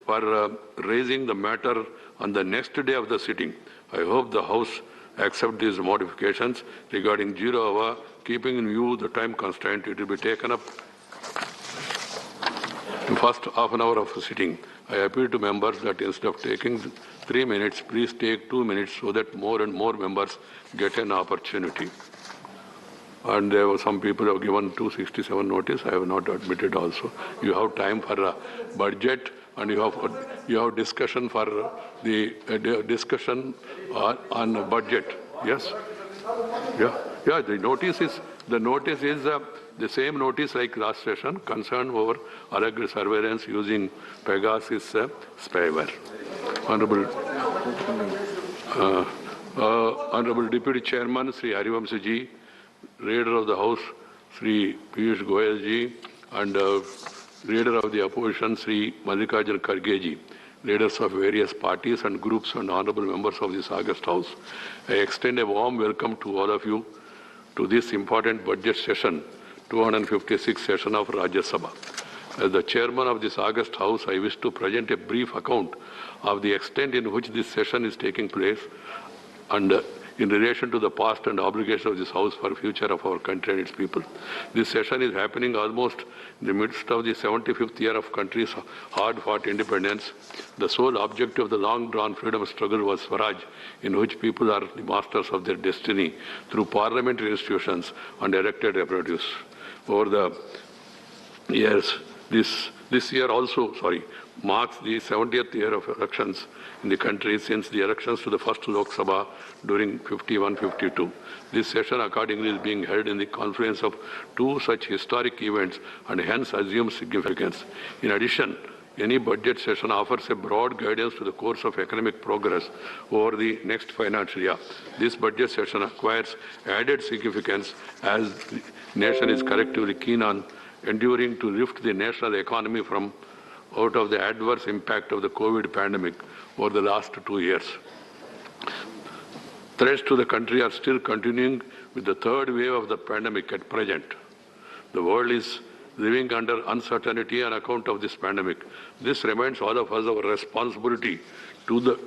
for raising the matter on the next day of the sitting. I hope the House accept these modifications regarding 0 hour, keeping in view the time constraint. It will be taken up in first half an hour of the sitting. I appeal to members that instead of taking 3 minutes, please take 2 minutes so that more and more members get an opportunity. And there were some people who have given 267 notice. I have not admitted also. You have time for a budget, and you have discussion for the discussion on budget. Yes. Yeah. The notice is the same notice like last session, concern over alleged surveillance using Pegasus spyware. Honorable Deputy Chairman Sri Harivamsa ji, Leader of the House Sri Piyush Goyal ji, and Leader of the Opposition Sri Mallikarjun Kharge ji, leaders of various parties and groups, and honorable members of this August House. I extend a warm welcome to all of you to this important budget session, 256th session of Rajya Sabha. As the chairman of this August House, I wish to present a brief account of the extent in which this session is taking place and in relation to the past and obligation of this House for the future of our country and its people. This session is happening almost in the midst of the 75th year of country's hard-fought independence. The sole objective of the long-drawn freedom struggle was Swaraj, in which people are the masters of their destiny through parliamentary institutions and elected representatives. Over the years, this year also, marks the 70th year of elections in the country since the elections to the first Lok Sabha during 51-52. This session accordingly is being held in the confluence of two such historic events and hence assumes significance. In addition, any budget session offers a broad guidance to the course of economic progress over the next financial year. This budget session acquires added significance as the nation is collectively keen on enduring to lift the national economy from out of the adverse impact of the COVID pandemic over the last 2 years. Threats to the country are still continuing with the third wave of the pandemic at present. The world is living under uncertainty on account of this pandemic. This reminds all of us our responsibility to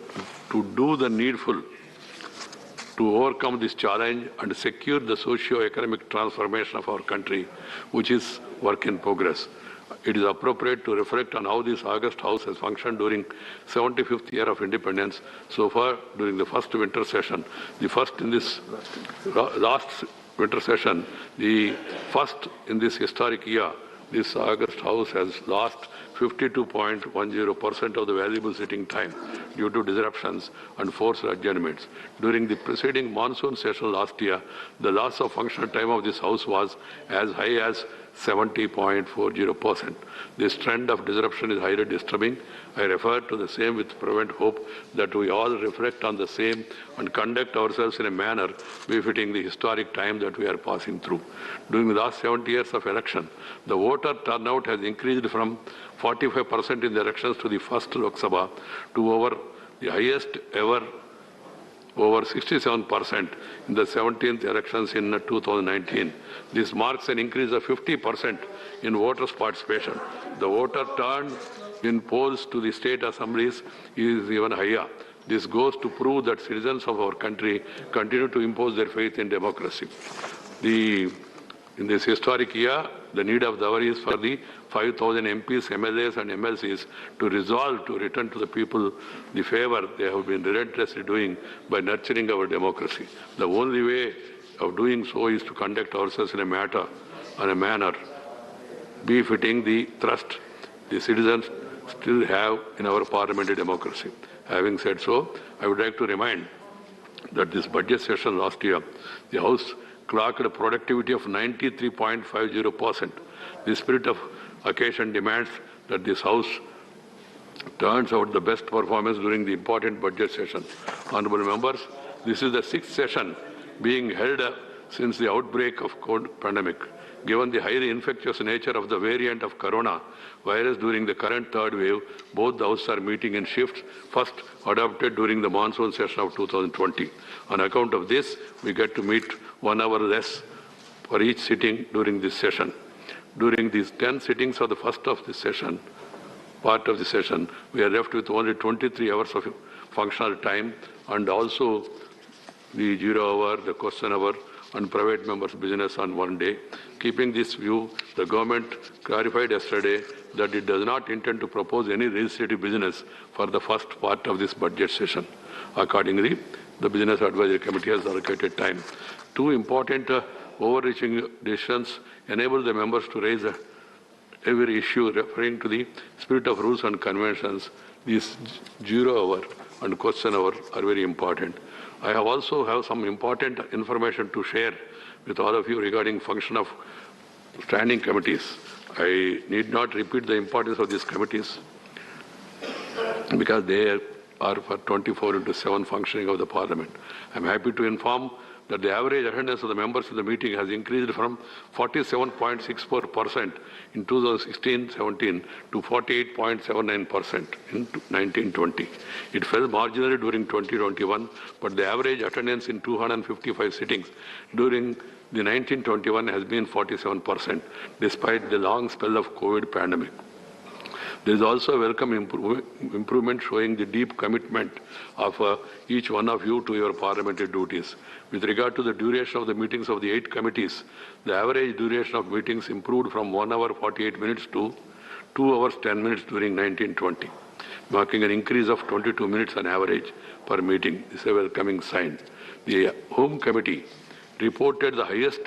do the needful to overcome this challenge and secure the socio-economic transformation of our country, which is work in progress. It is appropriate to reflect on how this August House has functioned during 75th year of independence. So far, during the first winter session, the first in this last winter session, the first in this historic year, this August House has lost 52.10% of the valuable sitting time due to disruptions and forced adjournments. During the preceding monsoon session last year, the loss of functional time of this House was as high as 70.40%. This trend of disruption is highly disturbing. I refer to the same with fervent hope that we all reflect on the same and conduct ourselves in a manner befitting the historic time that we are passing through. During the last 70 years of election, the voter turnout has increased from 45% in the elections to the first Lok Sabha to over the highest ever, over 67% in the 17th elections in 2019. This marks an increase of 50% in voters' participation. The voter turn in polls to the state assemblies is even higher. This goes to prove that citizens of our country continue to impose their faith in democracy. In this historic year, the need of the hour is for the 5,000 MPs, MLAs and MLCs to resolve to return to the people the favor they have been relentlessly doing by nurturing our democracy. The only way of doing so is to conduct ourselves in a manner befitting the trust the citizens still have in our parliamentary democracy. Having said so, I would like to remind that this budget session last year, the House clocked a productivity of 93.50%. The spirit of occasion demands that this House turns out the best performance during the important budget session. Honourable members, this is the 6th session being held since the outbreak of COVID pandemic. Given the highly infectious nature of the variant of corona virus during the current third wave, both the houses are meeting in shifts, first adopted during the monsoon session of 2020. On account of this, we get to meet 1 hour less for each sitting during this session. During these 10 sittings of the first of this session, part of the session, we are left with only 23 hours of functional time, and also the 0 hour, the question hour, and private members' business on one day. Keeping this view, the government clarified yesterday that it does not intend to propose any legislative business for the first part of this budget session. Accordingly, the Business Advisory Committee has allocated time. Two important overreaching decisions enable the members to raise every issue referring to the spirit of rules and conventions. These 0 hour and question hour are very important. I also have some important information to share with all of you regarding function of standing committees. I need not repeat the importance of these committees because they are for 24/7 functioning of the Parliament. I am happy to inform that the average attendance of the members of the meeting has increased from 47.64% in 2016-17 to 48.79% in 1920. It fell marginally during 2021, but the average attendance in 255 sittings during the 1921 has been 47%, despite the long spell of COVID pandemic. There is also a welcome improvement showing the deep commitment of each one of you to your parliamentary duties. With regard to the duration of the meetings of the 8 committees, the average duration of meetings improved from 1 hour 48 minutes to 2 hours 10 minutes during 1920, marking an increase of 22 minutes on average per meeting. This is a welcoming sign. The Home Committee reported the highest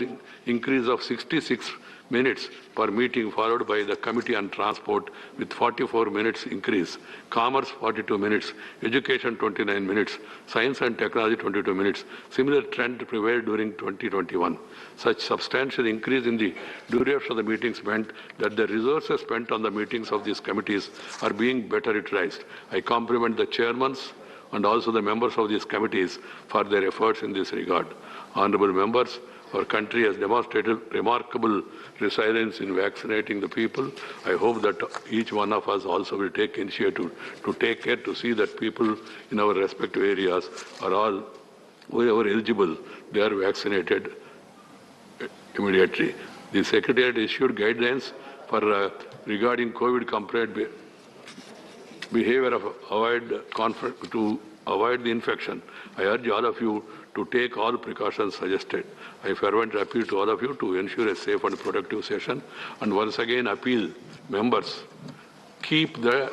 increase of 66 minutes per meeting, followed by the Committee on Transport with 44 minutes increase, Commerce 42 minutes, Education 29 minutes, Science and Technology 22 minutes. Similar trend prevailed during 2021. Such substantial increase in the duration of the meetings meant that the resources spent on the meetings of these committees are being better utilized. I compliment the chairmen and also the members of these committees for their efforts in this regard. Honourable members, our country has demonstrated remarkable resilience in vaccinating the people. I hope that each one of us also will take initiative to take care to see that people in our respective areas are all, whoever eligible, they are vaccinated immediately. The Secretariat issued guidelines for regarding COVID compliant behavior to avoid the infection. I urge all of you to take all precautions suggested. I fervently appeal to all of you to ensure a safe and productive session, and once again appeal members, keep the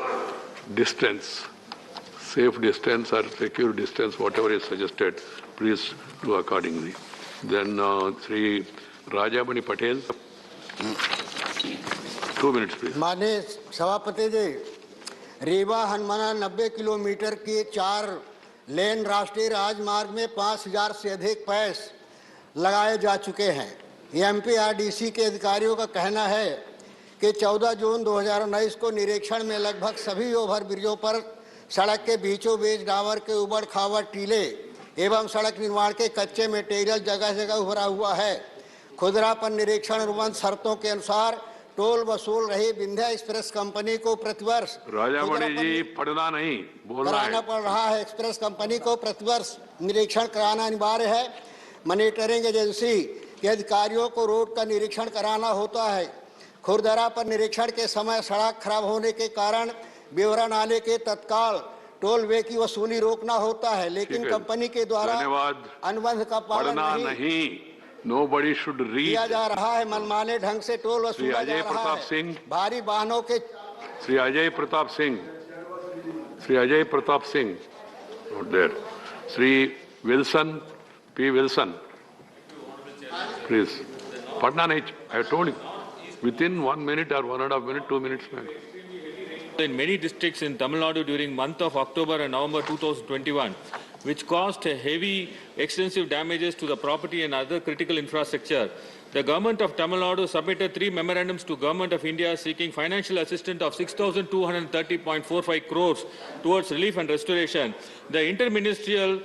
distance, safe distance or secure distance, whatever is suggested, please do accordingly. Then Sri Rajamani Patel, 2 minutes please. माननीय सभापति जी, रीवा हनुमाना 90 kilometre की 4 लेन राष्ट्रीय राजमार्ग में 5000 से अधिक पैस लगाए जा चुके हैं। एमपीआरडीसी के अधिकारियों का कहना है कि 14 जून 2019 को निरीक्षण में लगभग सभी ओवरब्रिजों पर सड़क के बीचों बीच डामर के उबड़ खाबड़ टीले एवं सड़क निर्माण के कच्चे मटेरियल जगह जगह उभरा हुआ है। खुदरा पर निरीक्षण अनुबंध शर्तों के अनुसार टोल वसूल रही विंध्या एक्सप्रेस कंपनी को प्रतिवर्ष कराना पड़ रहा है। एक्सप्रेस कंपनी को प्रतिवर्ष निरीक्षण कराना अनिवार्य है। मॉनिटरिंग एजेंसी के अधिकारियों को रोड का निरीक्षण कराना होता है। खुरदरा पर निरीक्षण के समय सड़क खराब होने के कारण ब्यौरा नाले के तत्काल टोल वे की वसूली रोकना होता है, लेकिन कंपनी के द्वारा अनुबंध का पालन नहीं Nobody should read. किया जा रहा है। मनमाने ढंग से टोल वसूला जा रहा है। भारी वाहनों के Sri Ajay Pratap Singh, not there. Sri Wilson, P. Wilson, please. Patna nahi, I told you, within 1 minute or 1.5 minutes, 2 minutes. In many districts in Tamil Nadu during month of October and November 2021, which caused heavy, extensive damages to the property and other critical infrastructure. The government of Tamil Nadu submitted 3 memorandums to Government of India seeking financial assistance of 6,230.45 crores towards relief and restoration. The interministerial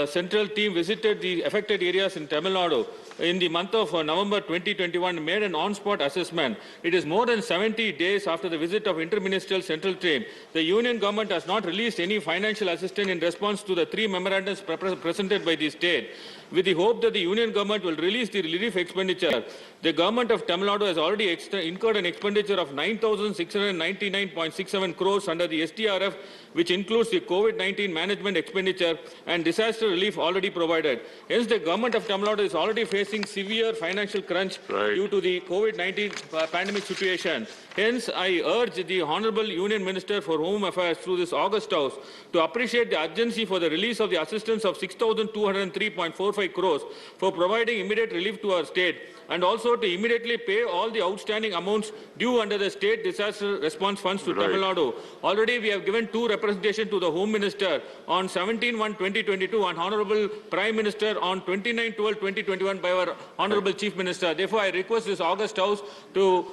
central team visited the affected areas in Tamil Nadu in the month of November 2021, made an on-spot assessment. It is more than 70 days after the visit of interministerial central team. The union government has not released any financial assistance in response to the 3 memorandums presented by the state. with the hope that the union government will release the relief expenditure. The government of Tamil Nadu has already incurred an expenditure of 9,699.67 crores under the SDRF, which includes the COVID-19 management expenditure and disaster relief already provided. Hence, the government of Tamil Nadu is already facing severe financial crunch due to the COVID-19 pandemic situation. Hence, I urge the Honorable Union Minister for Home Affairs through this August House to appreciate the urgency for the release of the assistance of 6,203.45 crores for providing immediate relief to our state, and also to immediately pay all the outstanding amounts due under the state disaster response funds to Tamil Nadu. Already we have given 2 representations to the Home Minister on 17/1/2022 and Honorable Prime Minister on 29/12/2021 by our Honorable Chief Minister. Therefore, I request this August House to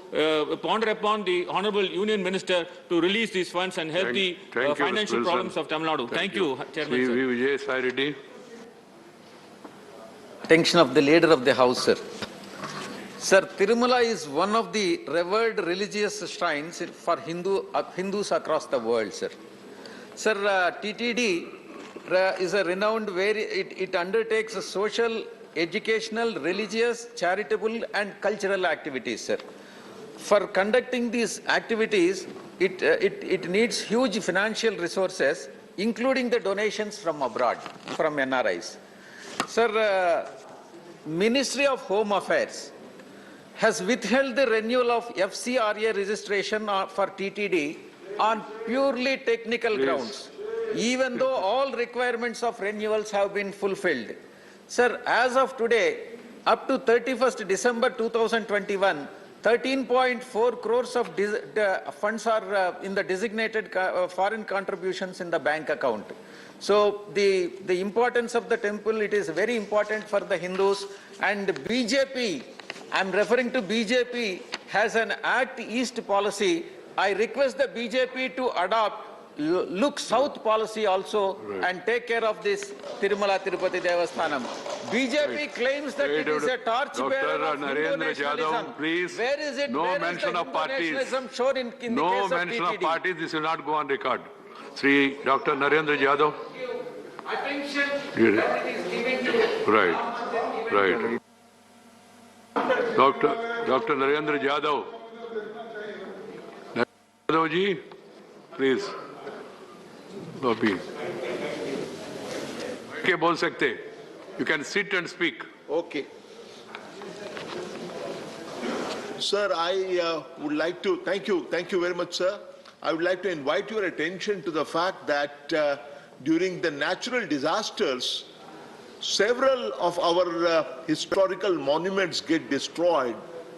ponder upon the Honorable Union Minister to release these funds and help the financial problems of Tamil Nadu. Thank you, Chairman. Sir. Vijay Sai Reddy. Attention of the Leader of the House, sir. Sir, Tirumala is one of the revered religious shrines for Hindus across the world, sir. Sir, TTD is a renowned where it undertakes a social, educational, religious, charitable and cultural activities, sir. For conducting these activities, it needs huge financial resources, including the donations from abroad, from NRIs. Sir, Ministry of Home Affairs has withheld the renewal of FCRA registration for TTD on purely technical grounds, even though all requirements of renewals have been fulfilled. Sir, as of today, up to 31st December 2021, 13.4 crores of funds are in the designated foreign contributions in the bank account. So the importance of the temple, it is very important for the Hindus, and BJP, I'm referring to BJP, has an Act East policy. I request the BJP to adopt look south policy also and take care of this Tirumala Tirupati Devasthanam. BJP claims that it is a torchbearer of Hindu nationalism. Please, where is it? No where mention is the of parties. nationalism shown in No the case mention of of parties. This will not go on record. Sri Dr. Narendra Yadav. Attention that it is given to Right. Dr. Narendra Yadav. Yadav ji, please. Lobby. Okay, bol sakte. You can sit and speak. Okay. Sir, I would like to thank you very much, sir. I would like to invite your attention to the fact that during the natural disasters, several of our historical monuments get destroyed.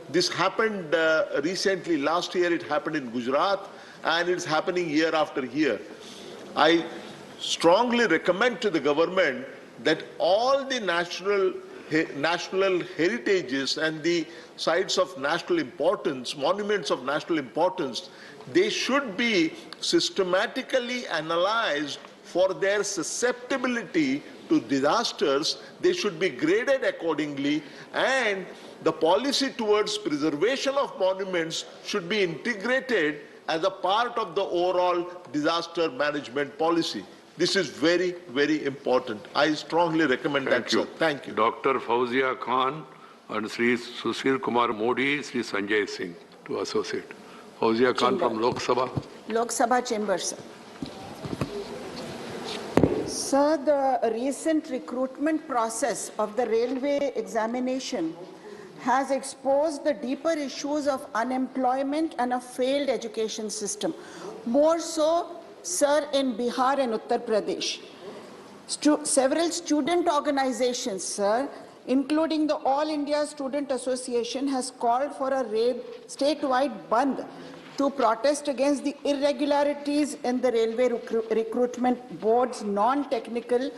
This happened recently. Last year it happened in Gujarat, and it's happening year after year. I strongly recommend to the government that all the national heritages and the sites of national importance, monuments of national importance, they should be systematically analyzed for their susceptibility to disasters. They should be graded accordingly, and the policy towards preservation of monuments should be integrated as a part of the overall disaster management policy. This is very, very important. I strongly recommend that, sir. Thank you. Dr. Fauzia Khan and Sri Sushil Kumar Modi, Sri Sanjay Singh to associate. Fauzia Khan from Lok Sabha. Lok Sabha chamber, sir. Sir, the recent recruitment process of the railway examination has exposed the deeper issues of unemployment and a failed education system. More so, sir, in Bihar and Uttar Pradesh. Several student organizations, sir, including the All India Student Association, has called for a statewide bandh to protest against the irregularities in the Railway Recruitment Board's non-technical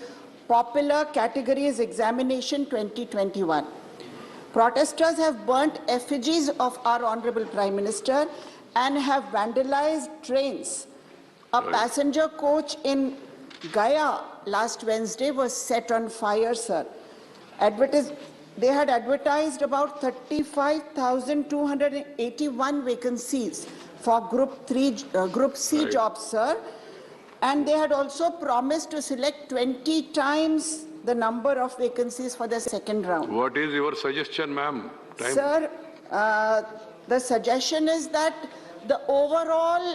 popular categories examination 2021. Protesters have burnt effigies of our Honorable Prime Minister and have vandalized trains. A passenger coach in Gaya last Wednesday was set on fire, sir. They had advertised about 35,281 vacancies for Group C jobs, sir. And they had also promised to select 20 times the number of vacancies for the second round. What is your suggestion, ma'am? Sir, the suggestion is that the overall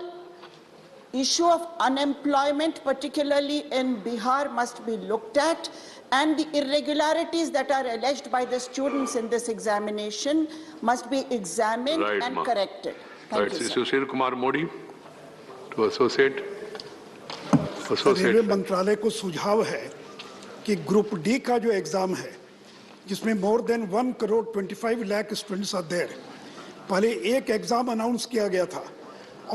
issue of unemployment, particularly in Bihar, must be looked at, and the irregularities that are alleged by the students in this examination must be examined and corrected. Thank you, sir. Sushil Kumar Modi, to associate. Railway मंत्रालय को सुझाव है कि group D का जो exam है जिसमें more than 1.25 lakh students are there, पहले एक एग्जाम अनाउंस किया गया था.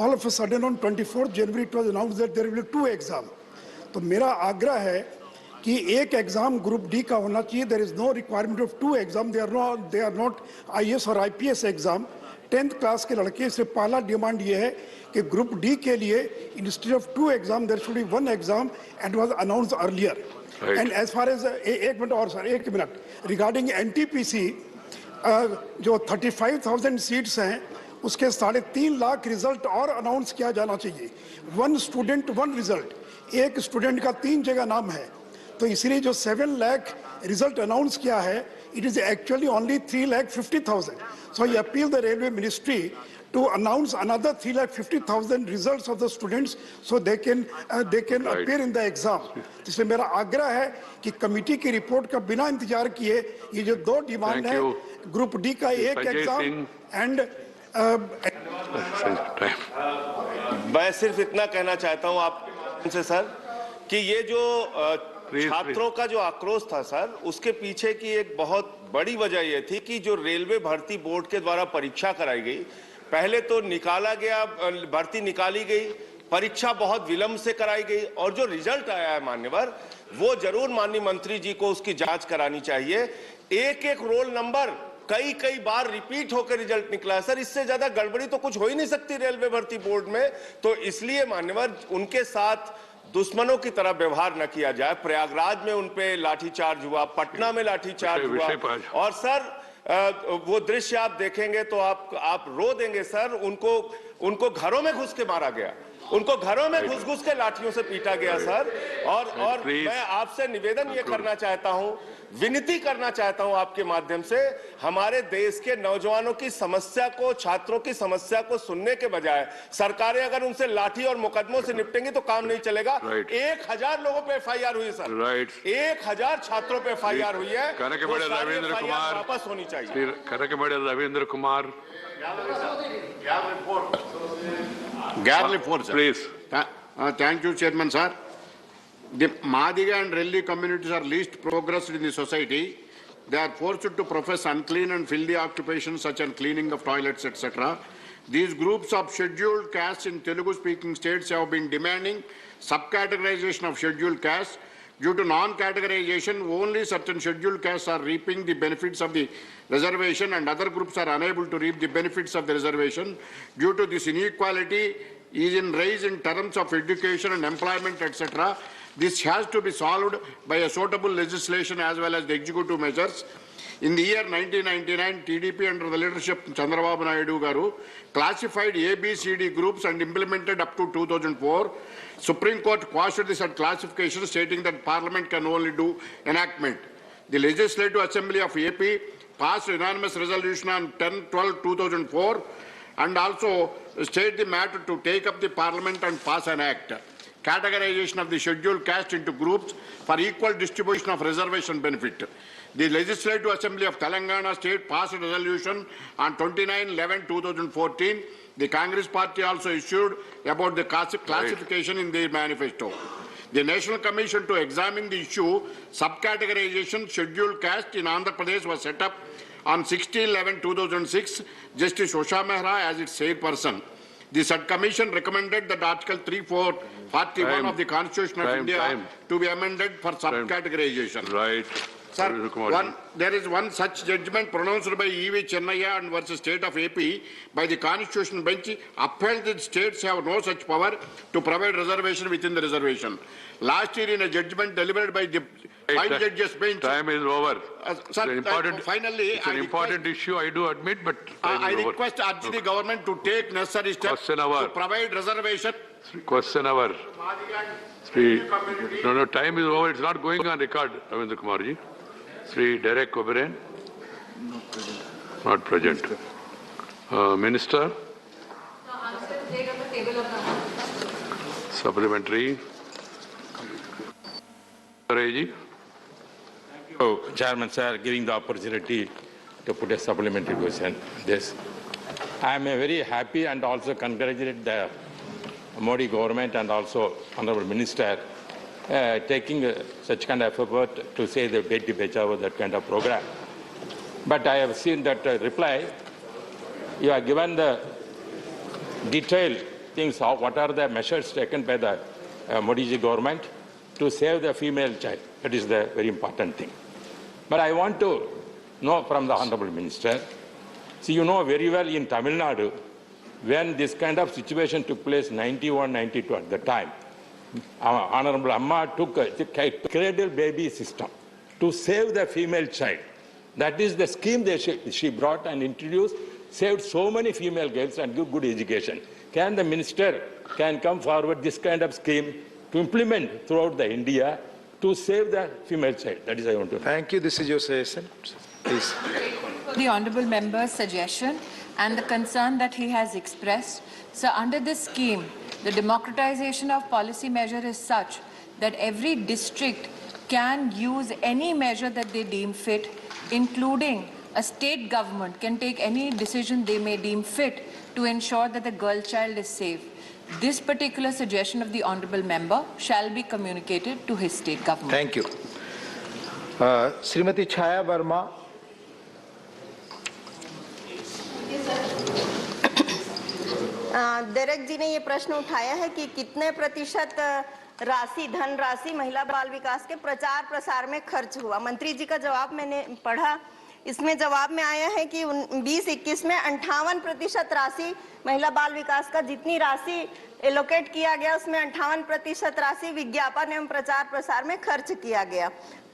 All of a sudden on 24 January it was announced that there will be 2 exam. तो मेरा आग्रह है कि एक एग्जाम ग्रुप डी का होना चाहिए. There is no requirement of 2 exam. They are not IAS और आईपीएस एग्जाम. 10th क्लास के लड़के से पहला डिमांड ये है कि ग्रुप डी के लिए instead of 2 exam there should be 1 exam and was announced earlier. And as far as एक मिनट और सर, एक मिनट, रिगार्डिंग एनटीपीसी जो 35,000 सीट्स हैं उसके 3.5 लाख रिजल्ट और अनाउंस किया जाना चाहिए. 1 स्टूडेंट 1 रिजल्ट, एक स्टूडेंट का 3 जगह नाम है. तो इसलिए जो 7 लाख रिजल्ट अनाउंस किया है, it is actually only 3,50,000. So I appeal the railway ministry to announce another 3,50,000 results of the students so they can appear in the exam. इसलिए मेरा आग्रह है कि कमेटी की रिपोर्ट का बिना इंतजार किए ये जो 2 डिमांड है, ग्रुप डी का एक एग्जाम एंड मैं सिर्फ इतना कहना चाहता हूं आप से सर कि ये जो छात्रों का जो आक्रोश था सर, उसके पीछे की एक बहुत बड़ी वजह यह थी कि जो रेलवे भर्ती बोर्ड के द्वारा परीक्षा कराई गई, पहले तो निकाला गया, भर्ती निकाली गई, परीक्षा बहुत विलंब से कराई गई और जो रिजल्ट आया है मान्यवर, वो जरूर माननीय मंत्री जी को उसकी जांच करानी चाहिए. एक एक रोल नंबर कई बार रिपीट होकर रिजल्ट निकला है सर. इससे ज्यादा गड़बड़ी तो कुछ हो ही नहीं सकती रेलवे भर्ती बोर्ड में. तो इसलिए मान्यवर उनके साथ दुश्मनों की तरह व्यवहार न किया जाए. प्रयागराज में उनपे लाठीचार्ज हुआ, पटना में लाठीचार्ज हुआ और सर वो दृश्य आप देखेंगे तो आप रो देंगे सर. उनको घरों में घुस के मारा गया, उनको घरों में घुस के लाठियों से पीटा गया सर. और मैं आपसे निवेदन ये करना चाहता हूं, विनती करना चाहता हूं आपके माध्यम से, हमारे देश के नौजवानों की समस्या को, छात्रों की समस्या को सुनने के बजाय सरकारें अगर उनसे लाठी और मुकदमों से निपटेंगी तो काम नहीं चलेगा. 1000 लोगों पे एफआईआर हुई सर, 1000 छात्रों पे एफआईआर हुई है. रविंद्र कुमार वापस होनी चाहिए. Ravindra Kumar, please. Thank you, Chairman, sir. The Madiga and Relly communities are least progressed in the society. They are forced to profess unclean and filthy occupations such as cleaning of toilets, etc. These groups of scheduled castes in Telugu-speaking states have been demanding subcategorization of scheduled castes. Due to non-categorization, only certain scheduled castes are reaping the benefits of the reservation and other groups are unable to reap the benefits of the reservation. Due to this inequality is in rise in terms of education and employment, etc. This has to be solved by a suitable legislation as well as the executive measures. In the year 1999, TDP under the leadership of Chandrababu Naidu Garu classified A, B, C, D groups and implemented up to 2004. Supreme Court quashed this classification, stating that Parliament can only do enactment. The Legislative Assembly of AP passed unanimous resolution on 10/12/2004 and also state the matter to take up the Parliament and pass an act. Categorization of the scheduled caste into groups for equal distribution of reservation benefit. The Legislative Assembly of Telangana State passed a resolution on 29/11/2014. The Congress Party also issued about the classification in their manifesto. The National Commission to examine the issue subcategorization scheduled caste in Andhra Pradesh was set up on 16/11/2006. Justice Usha Mehra as its chairperson. The sub-commission recommended that Article 3441 of the Constitution of India to be amended for subcategorization. Right. Sir, there is one such judgment pronounced by E.V. Chennaiah and versus State of AP by the Constitutional Bench upheld that states have no such power to provide reservation within the reservation. Last year in a judgment delivered by the 5 judges bench. Time is over. Sir, finally, it's an important issue, I do admit, but I request urge the government to take necessary steps to provide reservation. Question hour. No, time is over. It's not going on record, Ravindra Kumarji. Sri Derek Oberyn. Not present. Minister. Supplementary. Oh, Chairman, sir, giving the opportunity to put a supplementary question. This, I am very happy and also congratulate the Modi government and also Honorable Minister taking such kind of effort to say the Beti Bachao, that kind of program. But I have seen that reply. You have given the detailed things of what are the measures taken by the Modi ji government to save the female child. That is the very important thing. But I want to know from the Honorable Minister, see, you know very well in Tamil Nadu, when this kind of situation took place, 91, 92 at the time, Honorable Amma took a cradle baby system to save the female child. That is the scheme that she brought and introduced, saved so many female girls and give good education. Can the minister come forward this kind of scheme to implement throughout the India to save the female child? That is I want to know. Thank you. This is your suggestion. Please. For the honourable member's suggestion and the concern that he has expressed. So under this scheme, the democratization of policy measure is such that every district can use any measure that they deem fit, including a state government can take any decision they may deem fit to ensure that the girl child is safe. This particular suggestion of the honourable member shall be communicated to his state government. Thank you. Srimati Chaya Verma. Derek ji ने ये प्रश्न उठाया है कि कितने प्रतिशत धन राशि महिला बाल विकास के प्रचार प्रसार में खर्च हुआ। मंत्री जी का जवाब मैंने पढ़ा, इसमें जवाब में आया है कि 20-21 में 58% राशि महिला बाल विकास का जितनी राशि एलोकेट किया गया उसमें 58% राशि विज्ञापन एवं प्रचार प्रसार में खर्च किया गया।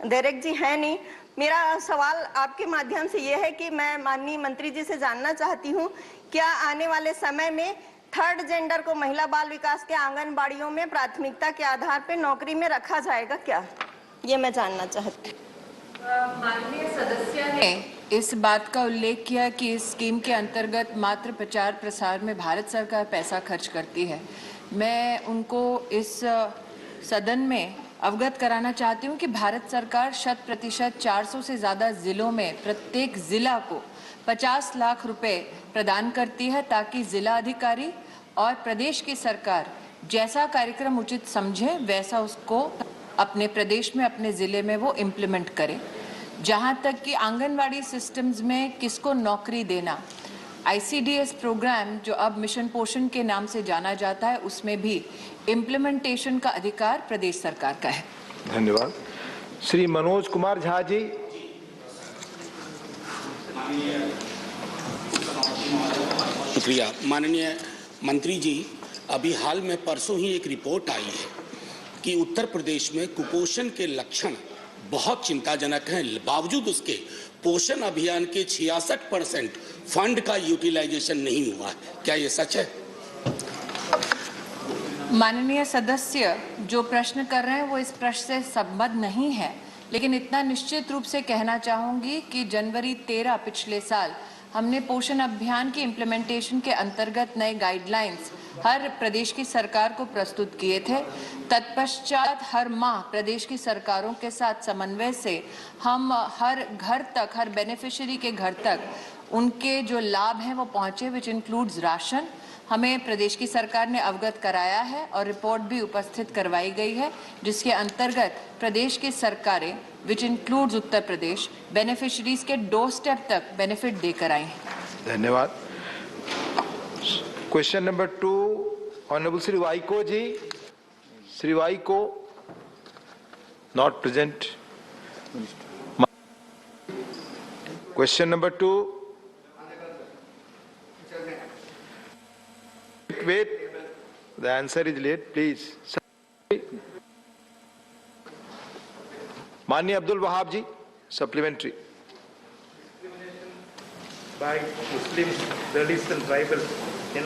डेरेक जी है नहीं। मेरा सवाल आपके माध्यम से यह है कि मैं माननीय मंत्री जी से जानना चाहती हूँ, क्या आने वाले समय में थर्ड जेंडर को महिला बाल विकास के आंगनबाड़ियों में प्राथमिकता के आधार पर नौकरी में रखा जाएगा क्या? ये मैं जानना चाहती हूँ। माननीय सदस्य ने इस बात का उल्लेख किया कि इस स्कीम के अंतर्गत मात्र प्रचार प्रसार में भारत सरकार पैसा खर्च करती है। मैं उनको इस सदन में अवगत कराना चाहती हूँ कि भारत सरकार 100% 400 से ज़्यादा जिलों में प्रत्येक जिला को 50 लाख रुपए प्रदान करती है ताकि जिला अधिकारी और प्रदेश की सरकार जैसा कार्यक्रम उचित समझे वैसा उसको अपने प्रदेश में अपने ज़िले में वो इम्प्लीमेंट करे। जहाँ तक कि आंगनवाड़ी सिस्टम्स में किसको नौकरी देना, ICDS प्रोग्राम जो अब मिशन पोषण के नाम से जाना जाता है उसमें भी इम्प्लीमेंटेशन का अधिकार प्रदेश सरकार का है। धन्यवाद। श्री मनोज कुमार झा जी। शुक्रिया। माननीय मंत्री जी, अभी हाल में परसों ही एक रिपोर्ट आई है कि उत्तर प्रदेश में कुपोषण के लक्षण बहुत चिंताजनक हैं, बावजूद उसके पोषण अभियान के 66% फंड का यूटिलाइजेशन नहीं हुआ है। क्या ये सच है? माननीय सदस्य जो प्रश्न कर रहे हैं वो इस प्रश्न से संबद्ध नहीं है, लेकिन इतना निश्चित रूप से कहना चाहूँगी कि जनवरी 13 पिछले साल हमने पोषण अभियान की इम्प्लीमेंटेशन के अंतर्गत नए गाइडलाइंस हर प्रदेश की सरकार को प्रस्तुत किए थे। तत्पश्चात हर माह प्रदेश की सरकारों के साथ समन्वय से हम हर घर तक, हर बेनिफिशियरी के घर तक उनके जो लाभ हैं वो पहुँचे, विच इंक्लूड्स राशन। हमें प्रदेश की सरकार ने अवगत कराया है और रिपोर्ट भी उपस्थित करवाई गई है, जिसके अंतर्गत प्रदेश की सरकारें which includes Uttar Pradesh beneficiaries के डोर स्टेप तक बेनिफिट देकर आई हैं। धन्यवाद। Question number 2, honourable Shri Vaiko ji. Shri Vaiko not present. Question number 2। Wait, the answer is late, please. माननीय अब्दुल वहाब जी, supplementary. By Muslims, Dalits and tribal, in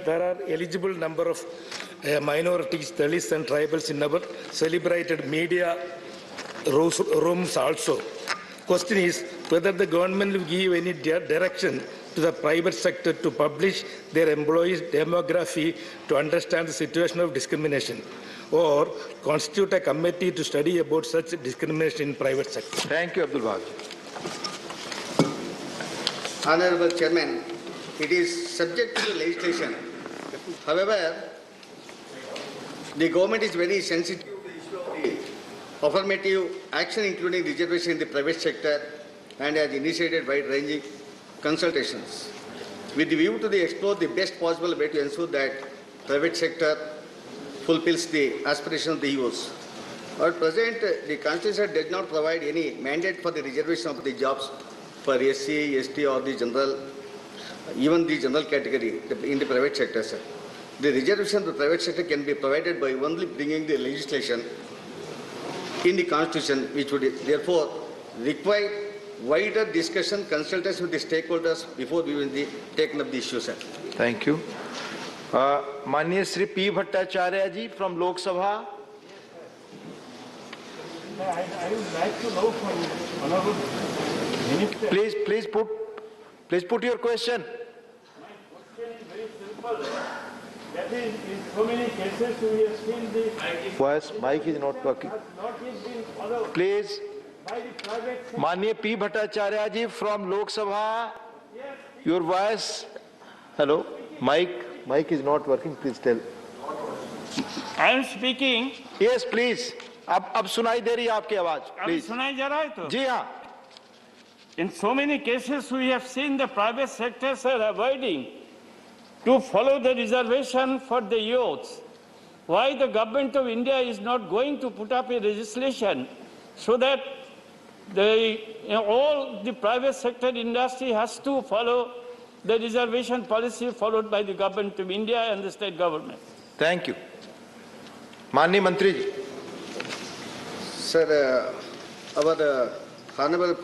There are eligible number of minorities, Dalits and tribals in our celebrated media rooms also. Question is whether the government will give any direction to the private sector to publish their employees' demography to understand the situation of discrimination, or constitute a committee to study about such discrimination in private sector. Thank you, Abdul Bahar. Honorable Chairman, it is subject to the legislation. However, the government is very sensitive to the issue of the affirmative action, including reservation in the private sector, and has initiated wide-ranging consultations with the view to explore the best possible way to ensure that private sector fulfills the aspirations of the youth. At present, the Constitution does not provide any mandate for the reservation of the jobs for SC, ST or the general, even the general category in the private sector, sir. The reservation of the private sector can be provided by only bringing the legislation in the Constitution, which would therefore require wider discussion, consultation with the stakeholders before we will be taking up the issue, sir. Thank you. Manya Shri P. Bhattacharya ji from Lok Sabha. I would like to know from Honorable Minister. Please put your question. My question is very simple. That is, in so many cases we have seen the Voice, mic is not working. has not yet been followed Please. by the private sector. Manya P. Bhattacharya ji from Lok Sabha. Your voice. Hello. Mic is not working. Please tell. I am speaking. Yes, please. अब सुनाई दे रही है आपकी आवाज. अभी Please. सुनाई जा रहा है तो? जी हाँ. In so many cases we have seen the private sectors are avoiding to follow the reservation for the youths. Why the government of India is not going to put up a legislation so that all the private sector industry has to follow the reservation policy followed by the government of India and the state government? Thank you. माननीय मंत्री जी. Sir, our honorable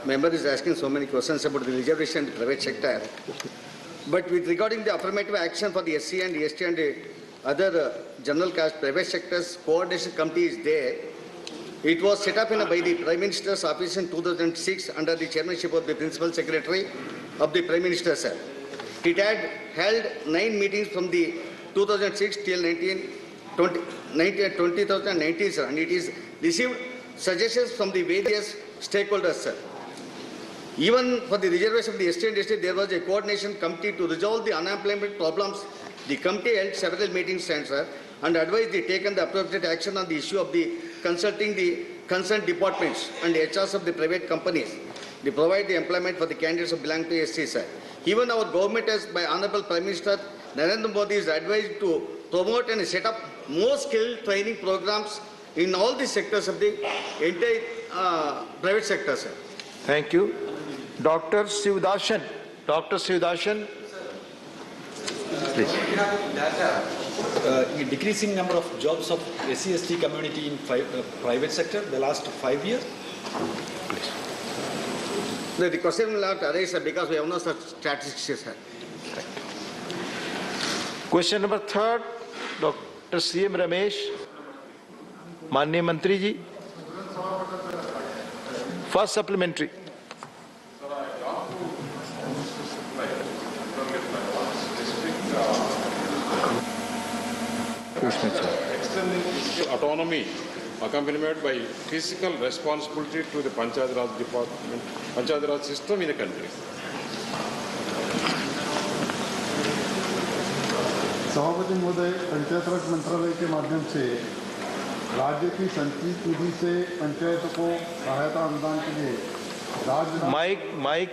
member is asking so many questions about the reservation in the private sector. But with regarding the affirmative action for the SC and ST and the other general caste private sectors, coordination committee is there. It was set up by the Prime Minister's office in 2006 under the chairmanship of the Principal Secretary of the Prime Minister, sir. It had held 9 meetings from the 2006 till 2019, sir, and it is received suggestions from the various stakeholders, sir. Even for the reservation of the ST and ST, there was a coordination committee to resolve the unemployment problems. The committee held several meetings, sir, and advised the taken the appropriate action on the issue of the consulting the concerned departments and HRs of the private companies. They provide the employment for the candidates who belong to SC, sir. Even our government, as by Honorable Prime Minister Narendra Modi, is advised to promote and set up more skill training programs in all the sectors of the entire private sector, sir. Thank you. Dr. Sivdasan. Dr. Sivdasan. Please. Decreasing number of jobs of SC/ST community in private sector the last 5 years? The question will not arise, sir, because we have no such statistics, sir. Question number 3, Dr. C.M. Ramesh. माननीय मंत्री जी. First supplementary. Extending fiscal autonomy accompanied by fiscal responsibility to the Panchayat Raj department, Panchayat Raj system in the country. सभापति महोदय, पंचायत राज मंत्रालय के माध्यम से राज्य की संचित निधि से पंचायतों को सहायता अनुदान के लिए माइक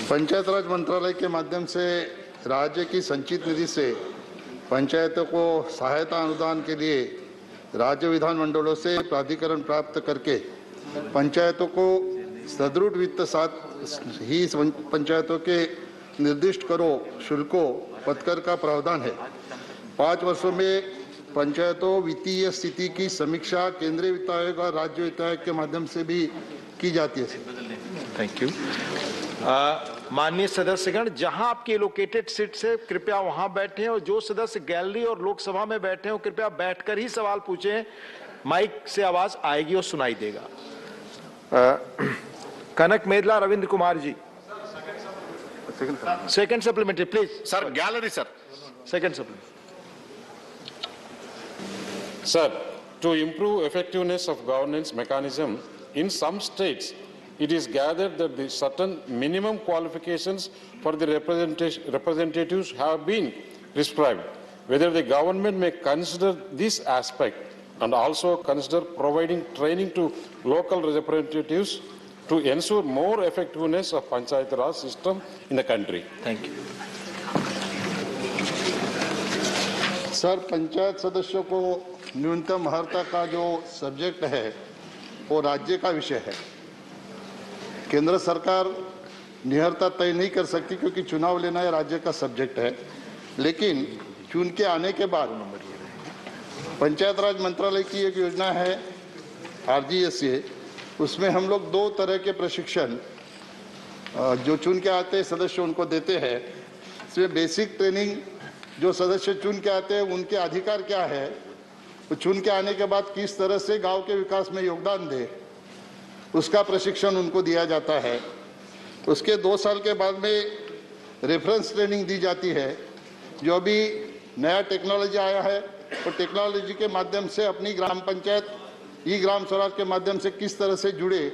पंचायत राज मंत्रालय के माध्यम से राज्य की संचित निधि से पंचायतों को सहायता अनुदान के लिए राज्य विधानमंडलों से प्राधिकरण प्राप्त करके पंचायतों को सदृढ़ वित्त साथ ही पंचायतों के निर्दिष्ट करो शुल्कों पत्कर का प्रावधान है। 5 वर्षों में पंचायतों वित्तीय स्थिति की समीक्षा केंद्रीय वित्त आयोग और राज्य वित्त आयोग के माध्यम से भी की जाती है। Thank you. माननीय सदस्यगण, जहां आपकी एलोकेटेड सीट से कृपया वहां बैठें और जो सदस्य गैलरी और लोकसभा में बैठे हो कृपया बैठकर ही सवाल पूछें। माइक से आवाज आएगी और सुनाई देगा। Kanakamedala Ravindra Kumar ji, second supplementary please. Sir gallery sir, second supplementary. Sir, to improve effectiveness of governance mechanism, in some states, it is gathered that the certain minimum qualifications for the representatives have been prescribed. Whether the government may consider this aspect and also consider providing training to local representatives to ensure more effectiveness of Panchayat Raj system in the country. Thank you. Sir, panchayat सदस्यों को न्यूनतम अर्हता का जो subject है वो राज्य का विषय है। केंद्र सरकार निहरता तय नहीं कर सकती क्योंकि चुनाव लेना है राज्य का सब्जेक्ट है, लेकिन चुन के आने के बाद पंचायत राज मंत्रालय की एक योजना है RGSA, उसमें हम लोग 2 तरह के प्रशिक्षण जो चुन के आते सदस्य उनको देते हैं। इसमें बेसिक ट्रेनिंग, जो सदस्य चुन के आते हैं उनके अधिकार क्या है, वो चुन के आने के बाद किस तरह से गांव के विकास में योगदान दे, उसका प्रशिक्षण उनको दिया जाता है। उसके 2 साल के बाद में रेफरेंस ट्रेनिंग दी जाती है। जो अभी नया टेक्नोलॉजी आया है वो टेक्नोलॉजी के माध्यम से अपनी ग्राम पंचायत ग्राम स्वराज के माध्यम से किस तरह से जुड़े,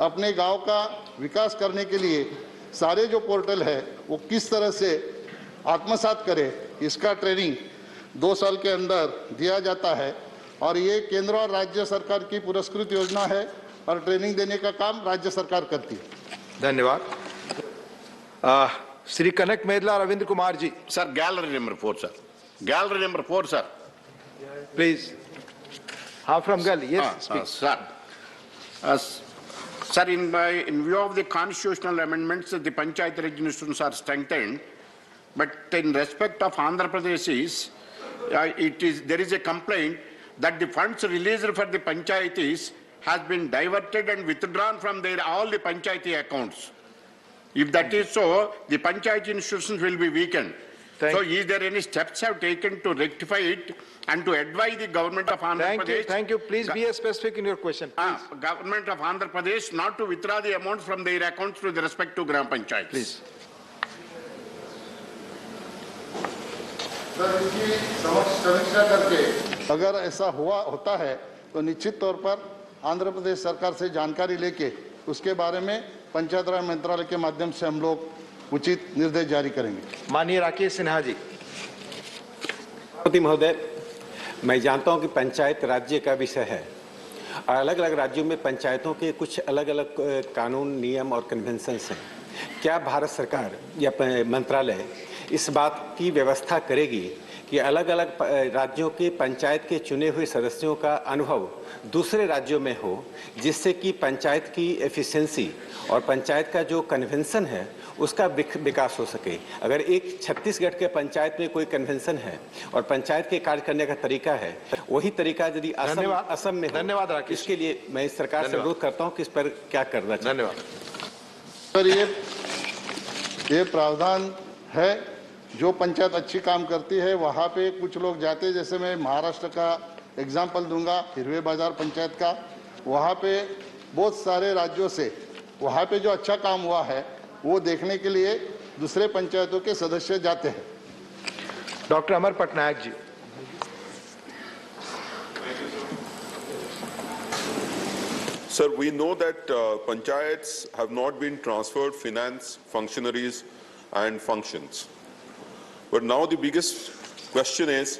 अपने गांव का विकास करने के लिए सारे जो पोर्टल है वो किस तरह से आत्मसात करे, इसका ट्रेनिंग 2 साल के अंदर दिया जाता है। और ये केंद्र और राज्य सरकार की पुरस्कृत योजना है और ट्रेनिंग देने का काम राज्य सरकार करती है। धन्यवाद। Shri Kanakamedala Ravindra Kumar ji. Sir gallery number 4 sir, gallery number 4 sir please. हाँ, from gallery. Yes sir. Sir, in view of the constitutional amendments, the Panchayat Raj institutions are strengthened, but in respect of Andhra Pradesh, there is a complaint that the funds released for the panchayatis has been diverted and withdrawn from all the panchayati accounts. If that is so, the panchayat institutions will be weakened. So, is there any steps have taken to rectify it and to advise the government of Andhra Pradesh? Thank you. Please be specific in your question. Government of Andhra Pradesh not to withdraw the amounts from their accounts with respect to Gram Panchayats. Please. Sir, इसकी समीक्षा करके अगर ऐसा होता है तो निश्चित तौर पर आंध्र प्रदेश सरकार से जानकारी लेके उसके बारे में पंचायत राज मंत्रालय के माध्यम से हम लोग उचित निर्देश जारी करेंगे। माननीय राकेश सिन्हा जी। महोदय, मैं जानता हूं कि पंचायत राज्य का विषय है और अलग अलग राज्यों में पंचायतों के कुछ अलग अलग कानून, नियम और कन्वेंशंस हैं। क्या भारत सरकार या मंत्रालय इस बात की व्यवस्था करेगी कि अलग अलग राज्यों के पंचायत के चुने हुए सदस्यों का अनुभव दूसरे राज्यों में हो, जिससे कि पंचायत की एफिशिएंसी और पंचायत का जो कन्वेंशन है उसका विकास हो सके? अगर एक छत्तीसगढ़ के पंचायत में कोई कन्वेंशन है और पंचायत के कार्य करने का तरीका है, वही तरीका यदि असम में, धन्यवाद राकेश। इसके लिए मैं इस सरकार से अनुरोध करता हूं कि इस पर क्या करना चाहिए। धन्यवाद सर। ये प्रावधान है, जो पंचायत अच्छी काम करती है वहाँ पे कुछ लोग जाते हैं। जैसे मैं महाराष्ट्र का एग्जाम्पल दूंगा, हिरवे बाजार पंचायत का। वहाँ पे बहुत सारे राज्यों से वहाँ पे जो अच्छा काम हुआ है वो देखने के लिए दूसरे पंचायतों के सदस्य जाते हैं। Doctor Amar Patnaik ji. Sir, we know that panchayats have not been transferred finance, functionaries and functions. But now the biggest question is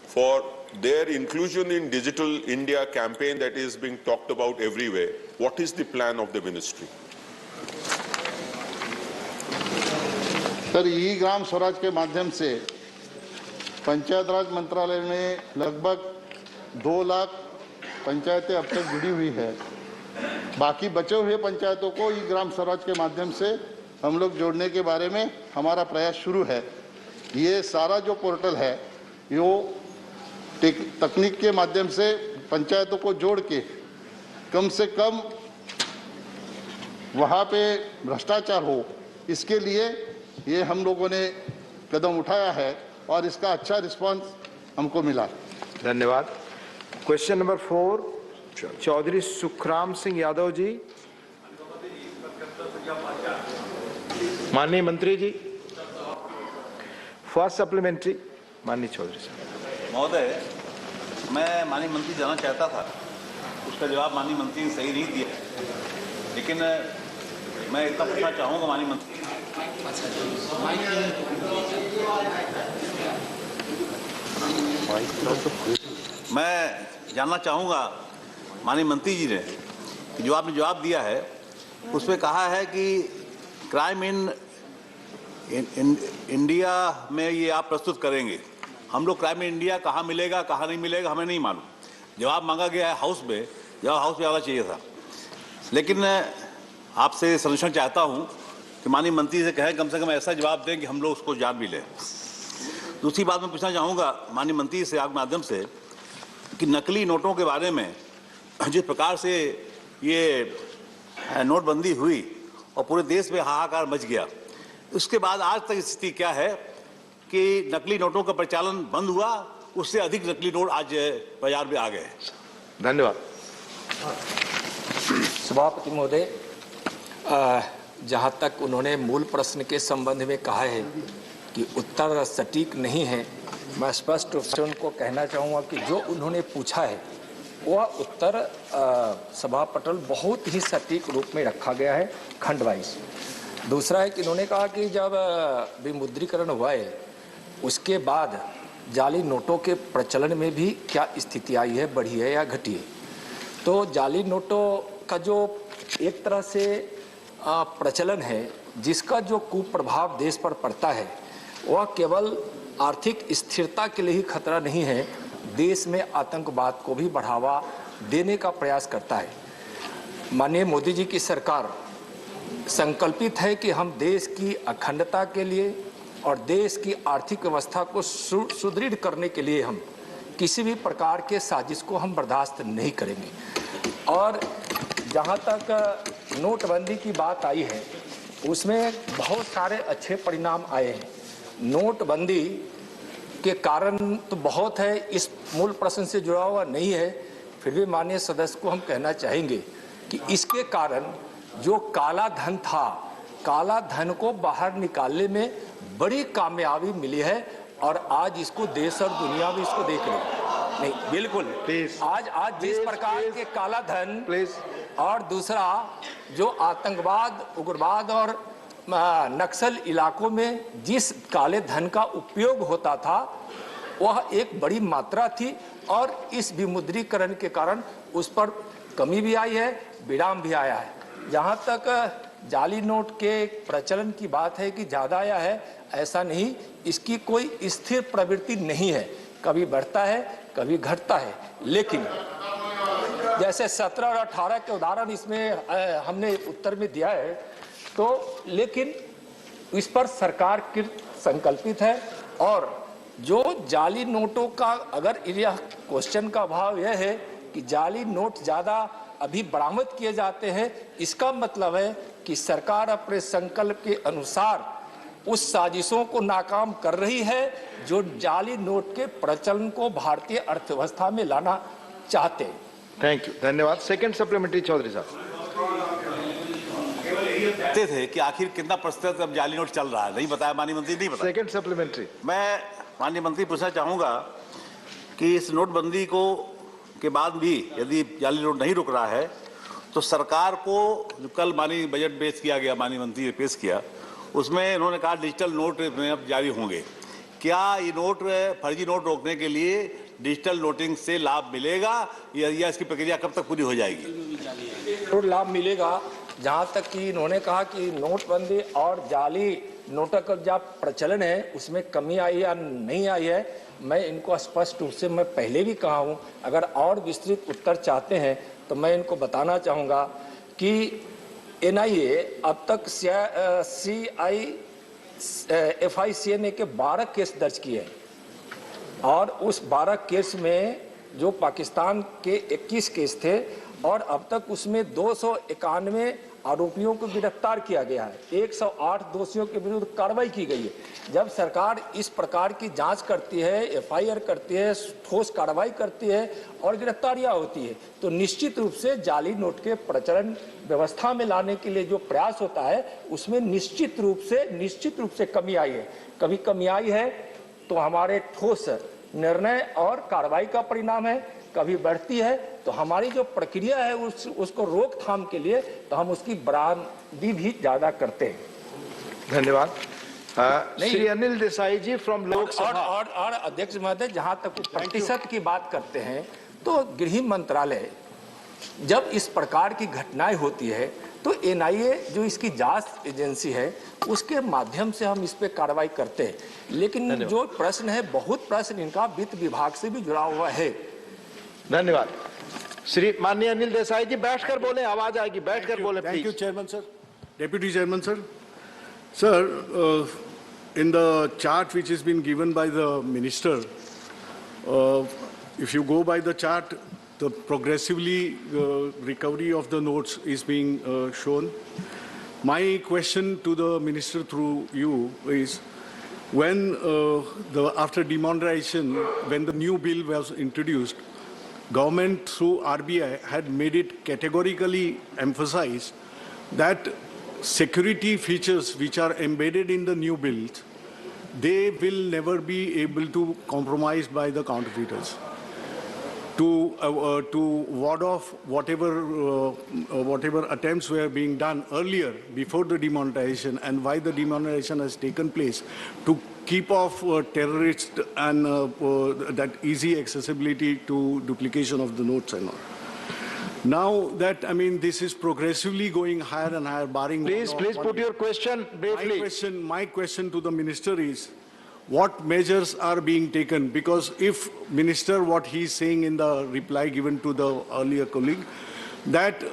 for their inclusion in Digital India campaign that is being talked about everywhere. What is the plan of the ministry? Sir, Gram Swaraj के माध्यम से पंचायत राज मंत्रालय में लगभग 2 लाख पंचायतें अब तक जुड़ी हुई है। बाकी बचे हुए पंचायतों को ई ग्राम स्वराज के माध्यम से हम लोग जोड़ने के बारे में हमारा प्रयास शुरू है। ये सारा जो पोर्टल है यो तकनीक के माध्यम से पंचायतों को जोड़ के कम से कम वहाँ पे भ्रष्टाचार हो, इसके लिए ये हम लोगों ने कदम उठाया है और इसका अच्छा रिस्पांस हमको मिला। धन्यवाद। Question number 4 Chaudhary Sukhram Singh Yadav ji. माननीय मंत्री जी, फर्स्ट सप्लीमेंट्री माननीय चौधरी साहब। महोदय, मैं माननीय मंत्री जानना चाहता था, उसका जवाब माननीय मंत्री ने सही नहीं दिया, लेकिन मैं इतना पूछना चाहूँगा माननीय मंत्री, मैं जानना चाहूँगा माननीय मंत्री जी ने जो आपने जवाब दिया है उसमें कहा है कि क्राइम इन इंडिया में ये आप प्रस्तुत करेंगे। हम लोग क्राइम इन इंडिया कहाँ मिलेगा कहाँ नहीं मिलेगा हमें नहीं मालूम। जवाब मांगा गया है हाउस में, जवाब हाउस में आना चाहिए था। लेकिन आपसे सजेशन चाहता हूँ कि माननीय मंत्री से कहें कम से कम ऐसा जवाब दें कि हम लोग उसको जान भी लें। दूसरी बात मैं पूछना चाहूँगा माननीय मंत्री से आपके माध्यम से कि नकली नोटों के बारे में जिस प्रकार से ये नोटबंदी हुई और पूरे देश में हाहाकार मच गया, उसके बाद आज तक स्थिति क्या है कि नकली नोटों का प्रचलन बंद हुआ, उससे अधिक नकली नोट आज बाजार में आ गए। धन्यवाद। सभापति महोदय, जहां तक उन्होंने मूल प्रश्न के संबंध में कहा है कि उत्तर सटीक नहीं है, मैं स्पष्ट रूप से उनको कहना चाहूँगा कि जो उन्होंने पूछा है वह उत्तर सभा पटल बहुत ही सटीक रूप में रखा गया है खंड वाइज। दूसरा है कि उन्होंने कहा कि जब विमुद्रीकरण हुआ है उसके बाद जाली नोटों के प्रचलन में भी क्या स्थिति आई है, बढ़ी है या घटी है। तो जाली नोटों का जो एक तरह से प्रचलन है जिसका जो कुप्रभाव देश पर पड़ता है वह केवल आर्थिक स्थिरता के लिए ही खतरा नहीं है, देश में आतंकवाद को भी बढ़ावा देने का प्रयास करता है। माननीय मोदी जी की सरकार संकल्पित है कि हम देश की अखंडता के लिए और देश की आर्थिक व्यवस्था को सुदृढ़ करने के लिए हम किसी भी प्रकार के साजिश को हम बर्दाश्त नहीं करेंगे। और जहां तक नोटबंदी की बात आई है उसमें बहुत सारे अच्छे परिणाम आए हैं। नोटबंदी के कारण तो बहुत है, इस मूल प्रश्न से जुड़ा हुआ नहीं है, फिर भी माननीय सदस्य को हम कहना चाहेंगे कि इसके कारण जो काला धन था, काला धन को बाहर निकालने में बड़ी कामयाबी मिली है और आज इसको देश और दुनिया में इसको देख रहे हैं। नहीं बिल्कुल आज जिस प्रकार के काला धन और दूसरा जो आतंकवाद, उग्रवाद और नक्सल इलाकों में जिस काले धन का उपयोग होता था वह एक बड़ी मात्रा थी और इस विमुद्रीकरण के कारण उस पर कमी भी आई है, विराम भी आया है। जहां तक जाली नोट के प्रचलन की बात है कि ज़्यादा आया है, ऐसा नहीं, इसकी कोई स्थिर प्रवृत्ति नहीं है, कभी बढ़ता है कभी घटता है। लेकिन जैसे 17 और 18 के उदाहरण इसमें हमने उत्तर में दिया है, तो लेकिन इस पर सरकार की संकल्पित है। और जो जाली नोटों का अगर यह क्वेश्चन का भाव यह है कि जाली नोट ज़्यादा अभी बरामद किए जाते हैं, इसका मतलब है कि सरकार अपने संकल्प के अनुसार उस साजिशों को नाकाम कर रही है जो जाली नोट के प्रचलन को भारतीय अर्थव्यवस्था में लाना चाहते हैं। थैंक यू, धन्यवाद। सेकंड सप्लीमेंट्री चौधरी साहब। कहते थे कि आखिर कितना प्रतिशत अब जाली नोट चल रहा है, नहीं बताया माननीय मंत्री, नहीं बताया। Second supplementary. मैं माननीय मंत्री पूछना चाहूंगा कि इस नोटबंदी को के बाद भी यदि जाली नोट नहीं रुक रहा है तो सरकार को जो कल माननीय बजट पेश किया गया, माननीय मंत्री ने पेश किया, उसमें उन्होंने कहा डिजिटल नोट अब जारी होंगे। क्या ये नोट फर्जी नोट रोकने के लिए डिजिटल नोटिंग से लाभ मिलेगा या इसकी प्रक्रिया कब तक पूरी हो जाएगी? लाभ मिलेगा। जहां तक कि इन्होंने कहा कि नोटबंदी और जाली नोटों का जो प्रचलन है उसमें कमी आई या नहीं आई है, मैं इनको स्पष्ट रूप से मैं पहले भी कहा हूं। अगर और विस्तृत उत्तर चाहते हैं तो मैं इनको बताना चाहूँगा कि NIA अब तक FICNA के 12 केस दर्ज किए हैं और उस 12 केस में जो पाकिस्तान के 21 केस थे और अब तक उसमें 291 आरोपियों को गिरफ्तार किया गया है, 108 दोषियों के विरुद्ध कार्रवाई की गई है। जब सरकार इस प्रकार की जांच करती है, FIR करती है, ठोस कार्रवाई करती है और गिरफ्तारियां होती है, तो निश्चित रूप से जाली नोट के प्रचलन व्यवस्था में लाने के लिए जो प्रयास होता है उसमें निश्चित रूप से कमी आई है। कभी कमी आई है तो हमारे ठोस निर्णय और कार्रवाई का परिणाम है, कभी बढ़ती है तो हमारी जो प्रक्रिया है उसको रोकथाम के लिए तो हम उसकी बरामदी भी ज्यादा करते हैं। धन्यवाद। श्री अनिल देसाई जी फ्रॉम लोकसभा। और अध्यक्ष महोदय, जहां तक प्रतिशत की बात करते हैं तो गृह मंत्रालय जब इस प्रकार की घटनाएं होती है तो NIA जो इसकी जांच एजेंसी है उसके माध्यम से हम इस पे कार्रवाई करते हैं। लेकिन जो प्रश्न है, बहुत प्रश्न इनका वित्त विभाग से भी जुड़ा हुआ है। धन्यवाद। श्री माननीय अनिल देसाई जी बैठकर बोले, आवाज आएगी, बैठकर बोले please. Thank you chairman sir. Deputy chairman sir, sir in the chart which has been given by the minister, if you go by the chart, the progressively recovery of the notes is being shown. My question to the minister through you is, when after demonetization, when the new bill was introduced, government through RBI had made it categorically emphasized that security features which are embedded in the new bills, they will never be able to compromise by the counterfeiters. To ward off whatever attempts were being done earlier before the demonetization and why the demonetization has taken place, to keep off terrorists and that easy accessibility to duplication of the notes and all. Now that, I mean, this is progressively going higher and higher, barring... Please put your question briefly. My question to the minister is, what measures are being taken? Because if minister, what he's saying in the reply given to the earlier colleague, that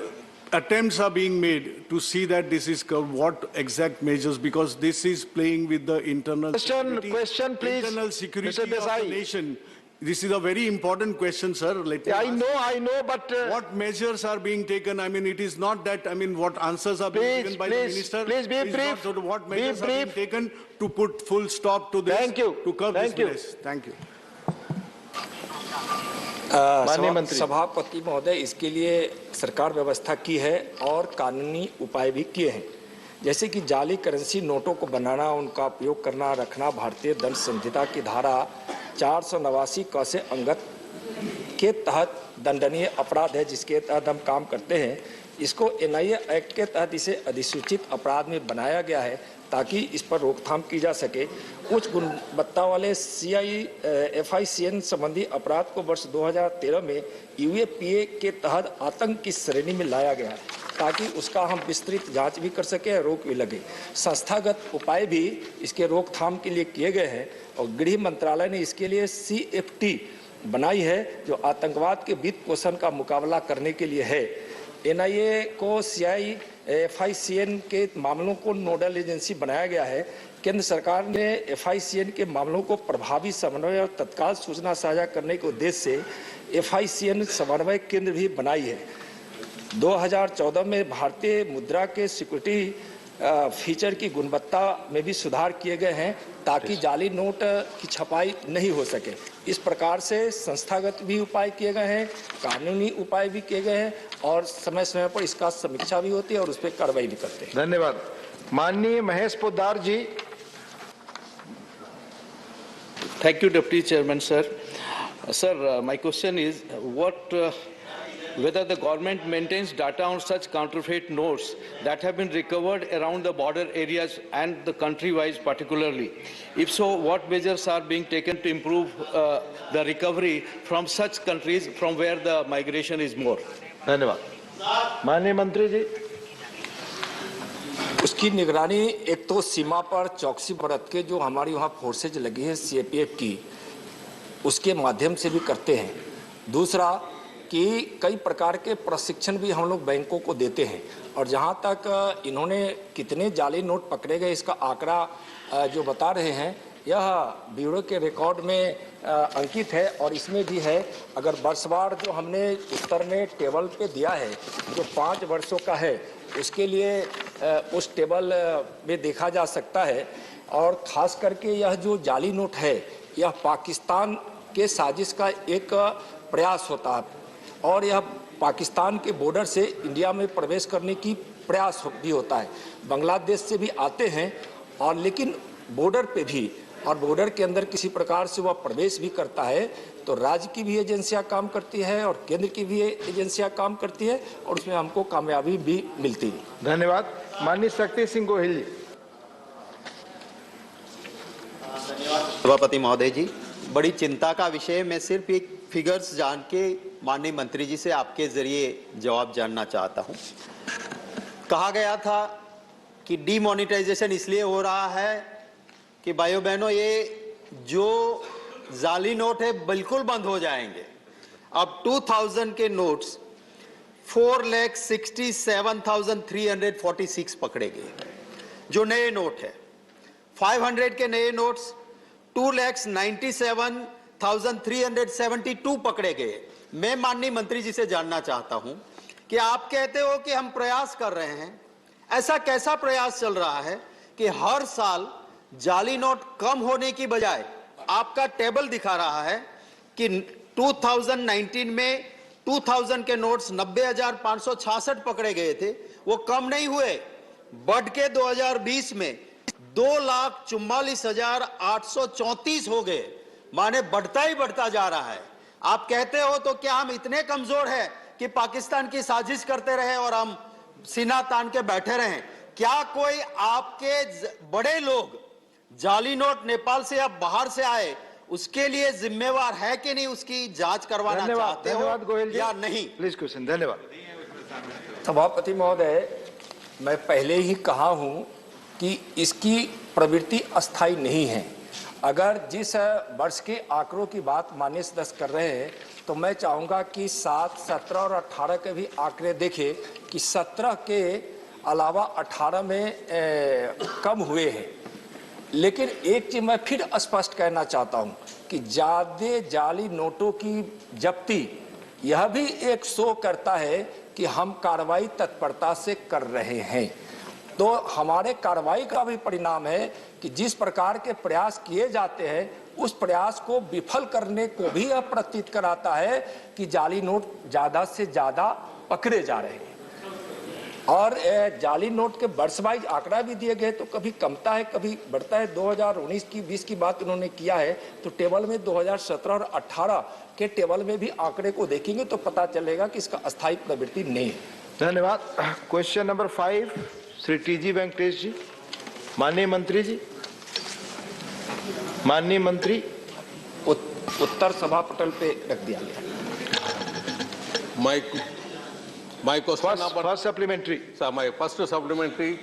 attempts are being made to see that this is covered, what exact measures, because this is playing with the internal security, please, internal security Mr. of the nation. This is a very important question, sir. I know, but... what measures are being taken? I mean, it is not that, I mean, what answers are being given by the minister. Please be brief. So what measures are being taken to put full stop to this, to curb this menace? Thank you. सभापति महोदय, इसके लिए सरकार व्यवस्था की है और कानूनी उपाय भी किए हैं। जैसे कि जाली करेंसी नोटों को बनाना, उनका उपयोग करना, रखना भारतीय दंड संहिता की धारा 489 क से अंगत के तहत दंडनीय अपराध है, जिसके तहत हम काम करते हैं। इसको NIA एक्ट के तहत इसे अधिसूचित अपराध में बनाया गया है ताकि इस पर रोकथाम की जा सके। उच्च गुणवत्ता वाले FICN संबंधी अपराध को वर्ष 2013 में UAPA के तहत आतंक की श्रेणी में लाया गया ताकि उसका हम विस्तृत जांच भी कर सके, रोक भी लगे। संस्थागत उपाय भी इसके रोकथाम के लिए किए गए हैं और गृह मंत्रालय ने इसके लिए CFT बनाई है जो आतंकवाद के वित्त पोषण का मुकाबला करने के लिए है। NIA को FICN के मामलों को नोडल एजेंसी बनाया गया है। केंद्र सरकार ने FICN के मामलों को प्रभावी समन्वय और तत्काल सूचना साझा करने के उद्देश्य से FICN समन्वय केंद्र भी बनाई है। 2014 में भारतीय मुद्रा के सिक्योरिटी फीचर की गुणवत्ता में भी सुधार किए गए हैं ताकि जाली नोट की छपाई नहीं हो सके। इस प्रकार से संस्थागत भी उपाय किए गए हैं, कानूनी उपाय भी किए गए हैं और समय समय पर इसका समीक्षा भी होती है और उस पर कार्रवाई भी करते हैं। धन्यवाद। माननीय महेश पोद्दार जी। Thank you, Deputy Chairman, sir. Sir, my question is whether the government maintains data on such counterfeit notes that have been recovered around the border areas and the country-wise particularly. If so, what measures are being taken to improve the recovery from such countries from where the migration is more? धन्यवाद। माननीय मंत्री जी। उसकी निगरानी एक तो सीमा पर चौकसी बरत के जो हमारी वहाँ फोर्सेज लगी है सीएपीएफ की, उसके माध्यम से भी करते हैं। दूसरा कि कई प्रकार के प्रशिक्षण भी हम लोग बैंकों को देते हैं, और जहाँ तक इन्होंने कितने जाली नोट पकड़े गए इसका आंकड़ा जो बता रहे हैं, यह ब्यूरो के रिकॉर्ड में अंकित है, और इसमें भी है। अगर वर्षवार जो हमने उत्तर में टेबल पे दिया है जो 5 वर्षों का है, उसके लिए उस टेबल में देखा जा सकता है। और ख़ास करके यह जो जाली नोट है, यह पाकिस्तान के साजिश का एक प्रयास होता है, और यह पाकिस्तान के बॉर्डर से इंडिया में प्रवेश करने की प्रयास भी होता है। बांग्लादेश से भी आते हैं, और लेकिन बॉर्डर पे भी, और बॉर्डर के अंदर किसी प्रकार से वह प्रवेश भी करता है, तो राज्य की भी एजेंसियां काम करती है और केंद्र की भी एजेंसियां काम करती है, और उसमें हमको कामयाबी भी मिलती है। धन्यवाद। माननीय शक्ति सिंह गोहिल जी। सभापति महोदय जी, बड़ी चिंता का विषय, मैं सिर्फ एक फिगर्स जान के माननीय मंत्री जी से आपके जरिए जवाब जानना चाहता हूं। कहा गया था कि डीमोनेटाइजेशन इसलिए हो रहा है कि भाइयों बहनों ये जो जाली नोट है बिल्कुल बंद हो जाएंगे। अब 2000 के नोट्स 4,67,346 पकड़े गए जो नए नोट है। 500 के नए नोट्स 2,97,372 पकड़े गए। मैं माननीय मंत्री जी से जानना चाहता हूं कि आप कहते हो कि हम प्रयास कर रहे हैं, ऐसा कैसा प्रयास चल रहा है कि हर साल जाली नोट कम होने की बजाय आपका टेबल दिखा रहा है कि 2019 में 2000 के नोट्स 90,566 पकड़े गए थे, वो कम नहीं हुए, बढ़ के 2020 में 2,44,834 हो गए। माने बढ़ता ही बढ़ता जा रहा है। आप कहते हो तो क्या हम इतने कमजोर हैं कि पाकिस्तान की साजिश करते रहे और हम सीना तान के बैठे रहे? क्या कोई आपके बड़े लोग जाली नोट नेपाल से या बाहर से आए उसके लिए जिम्मेवार है कि नहीं, उसकी जांच करवाना चाहते हो या नहीं? Please question. धन्यवाद। सभापति महोदय, मैं पहले ही कहा हूं कि इसकी प्रवृत्ति अस्थायी नहीं है। अगर जिस वर्ष के आंकड़ों की बात माननीय सदस्य कर रहे हैं, तो मैं चाहूँगा कि 7, 17 और 18 के भी आंकड़े देखें कि 17 के अलावा 18 में कम हुए हैं। लेकिन एक चीज मैं फिर स्पष्ट कहना चाहता हूं कि ज्यादा जाली नोटों की जब्ती यह भी एक शो करता है कि हम कार्रवाई तत्परता से कर रहे हैं। तो हमारे कार्रवाई का भी परिणाम है कि जिस प्रकार के प्रयास किए जाते हैं उस प्रयास को विफल करने को भी यह प्रतीत कराता है कि जाली नोट ज्यादा से ज्यादा पकड़े जा रहे हैं। और जाली नोट के वर्ष वाइज आंकड़ा भी दिए गए, तो कभी कमता है कभी बढ़ता है। 2019 की 20 की बात उन्होंने किया है, तो टेबल में 2017 और 18 के टेबल में भी आंकड़े को देखेंगे तो पता चलेगा कि इसका अस्थायी प्रवृत्ति नहीं है। धन्यवाद। Question number 5 Shri T G Venkatesh ji. माननीय मंत्री जी। माननीय मंत्री। उत्तर सभा पटल पे रख दिया गया। My question first supplementary. Sir, my first supplementary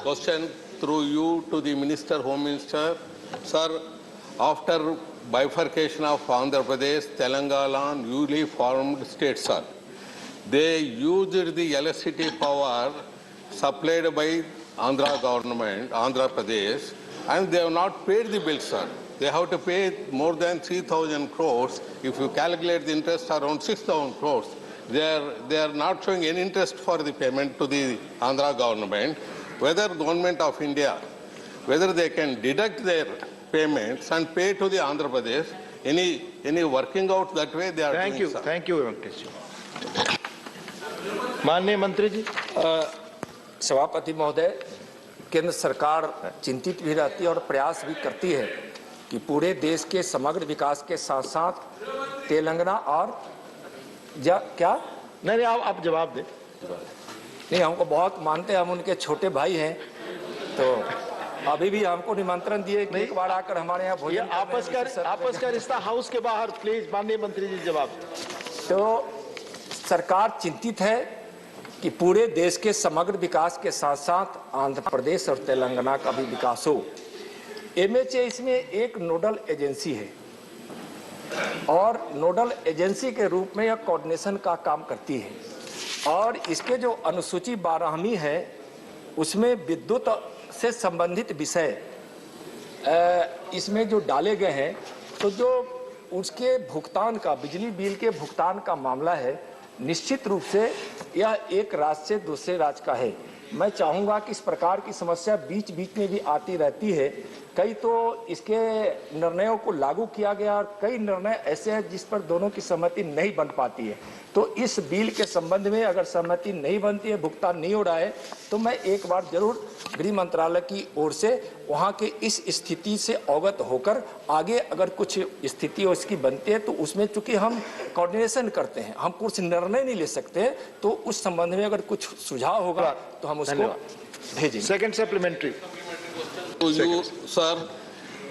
question through you to the Minister, Home Minister. Sir, after bifurcation of Andhra Pradesh, Telangana, newly formed states, sir, they used the electricity power supplied by Andhra government, Andhra Pradesh, and they have not paid the bill, sir. They have to pay more than 3,000 crores. If you calculate the interest around 6,000 crores, they are not showing any interest for the payment to the Andhra government. Whether government of India, whether they can deduct their payments and pay to the Andhra Pradesh, any working out that way they are doing. Thank you. Sir. Thank you, Venkatesh ji. माननीय मंत्री जी। सभापति महोदय, केंद्र सरकार चिंतित भी रहती है और प्रयास भी करती है कि पूरे देश के समग्र विकास के साथ साथ तेलंगाना और क्या नहीं आप जवाब दें। नहीं, हमको बहुत मानते हैं, हम उनके छोटे भाई हैं, तो अभी भी हमको निमंत्रण दिए कि एक बार आकर हमारे यहाँ भोजन। आपस का रिश्ता हाउस के बाहर। प्लीज माननीय मंत्री जी जवाब। तो सरकार चिंतित है कि पूरे देश के समग्र विकास के साथ साथ आंध्र प्रदेश और तेलंगाना का भी विकास हो। एमएचए इसमें एक नोडल एजेंसी है और नोडल एजेंसी के रूप में यह कोऑर्डिनेशन का काम करती है और इसके जो अनुसूची 12वीं है उसमें विद्युत से संबंधित विषय इसमें जो डाले गए हैं, तो जो उसके भुगतान का, बिजली बिल के भुगतान का मामला है, निश्चित रूप से यह एक राज्य से दूसरे राज्य का है। मैं चाहूँगा कि इस प्रकार की समस्या बीच बीच में भी आती रहती है। कई तो इसके निर्णयों को लागू किया गया और कई निर्णय ऐसे हैं जिस पर दोनों की सहमति नहीं बन पाती है। तो इस बिल के संबंध में अगर सहमति नहीं बनती है, भुगतान नहीं हो रहा है, तो मैं एक बार जरूर गृह मंत्रालय की ओर से वहाँ के इस स्थिति से अवगत होकर आगे अगर कुछ स्थिति उसकी बनती है तो उसमें चूंकि हम कोऑर्डिनेशन करते हैं, हम कुछ निर्णय नहीं ले सकते, तो उस संबंध में अगर कुछ सुझाव होगा तो हम उसको भेजेंगे। Second supplementary to you, sir.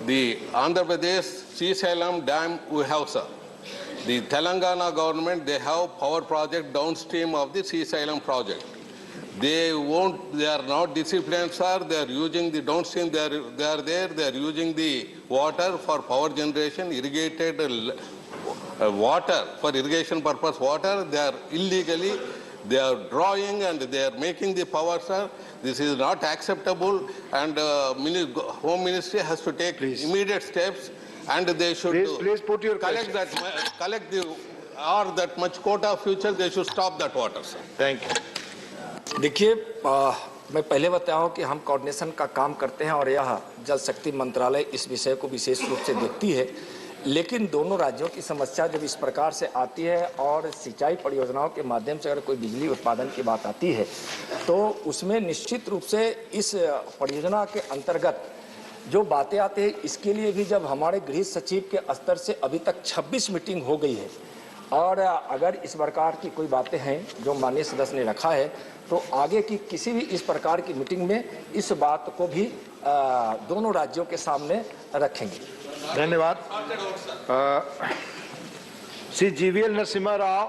The Andhra Pradesh Srisalem Dam we have, sir. The Telangana government, they have power project downstream of the Srisalem project. They are not disciplined, sir. They are using the downstream, they are using the water for power generation, irrigated water, for irrigation purpose water. They are illegally, they are drawing and they are making the power, sir. This is not acceptable, and Home Ministry has to take immediate steps, and they should please put your collect that much quota future. They should stop that water, sir. Thank you. देखिए, मैं पहले बताऊं कि हम coordination का काम करते हैं और यह जल शक्ति मंत्रालय इस विषय को विशेष रूप से देखती है। लेकिन दोनों राज्यों की समस्या जब इस प्रकार से आती है और सिंचाई परियोजनाओं के माध्यम से अगर कोई बिजली उत्पादन की बात आती है, तो उसमें निश्चित रूप से इस परियोजना के अंतर्गत जो बातें आती हैं, इसके लिए भी जब हमारे गृह सचिव के स्तर से अभी तक 26 मीटिंग हो गई है और अगर इस प्रकार की कोई बातें हैं जो माननीय सदस्य ने रखा है, तो आगे की किसी भी इस प्रकार की मीटिंग में इस बात को भी दोनों राज्यों के सामने रखेंगे। धन्यवाद। Shri GVL Narasimha Rao,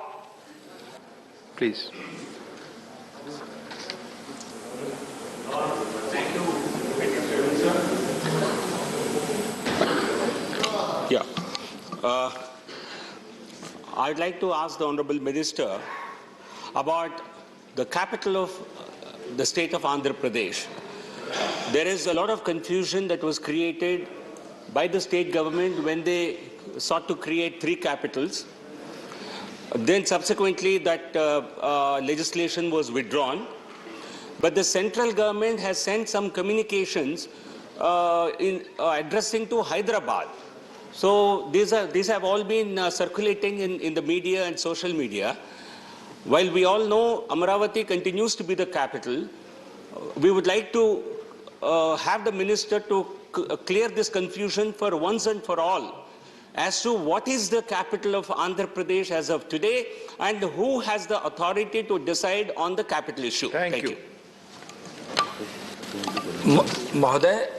please. I'd like to ask the Honorable Minister about the capital of the state of Andhra Pradesh. There is a lot of confusion that was created by the state government when they sought to create 3 capitals. Then subsequently that legislation was withdrawn. But the central government has sent some communications addressing to Hyderabad. So these have all been circulating in the media and social media. While we all know Amaravati continues to be the capital, we would like to have the minister to clear this confusion for once and for all as to what is the capital of Andhra Pradesh as of today and who has the authority to decide on the capital issue. Thank you. महोदय,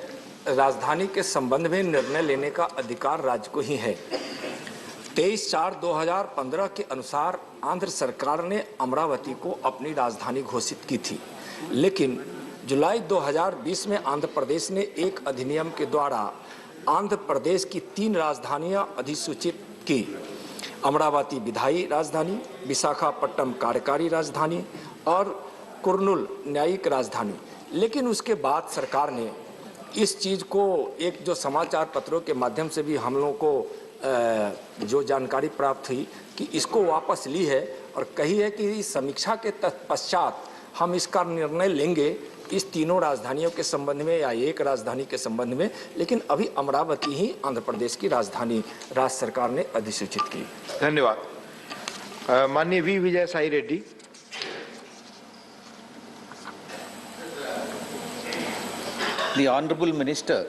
राजधानी के संबंध में निर्णय लेने का अधिकार राज्य को ही है। 23/4/2015 के अनुसार आंध्र सरकार ने अमरावती को अपनी राजधानी घोषित की थी, लेकिन जुलाई 2020 में आंध्र प्रदेश ने एक अधिनियम के द्वारा आंध्र प्रदेश की 3 राजधानियां अधिसूचित की। अमरावती विधायी राजधानी, विशाखापट्टनम कार्यकारी राजधानी और कुर्नूल न्यायिक राजधानी। लेकिन उसके बाद सरकार ने इस चीज़ को, एक जो समाचार पत्रों के माध्यम से भी हम लोगों को जो जानकारी प्राप्त हुई कि इसको वापस ली है और कही है कि समीक्षा के पश्चात हम इसका निर्णय लेंगे इस तीनों राजधानियों के संबंध में या एक राजधानी के संबंध में। लेकिन अभी अमरावती ही आंध्र प्रदेश की राजधानी राज्य सरकार ने अधिसूचित की। धन्यवाद। माननीय V Vijay Sai Reddy. The Honorable Minister,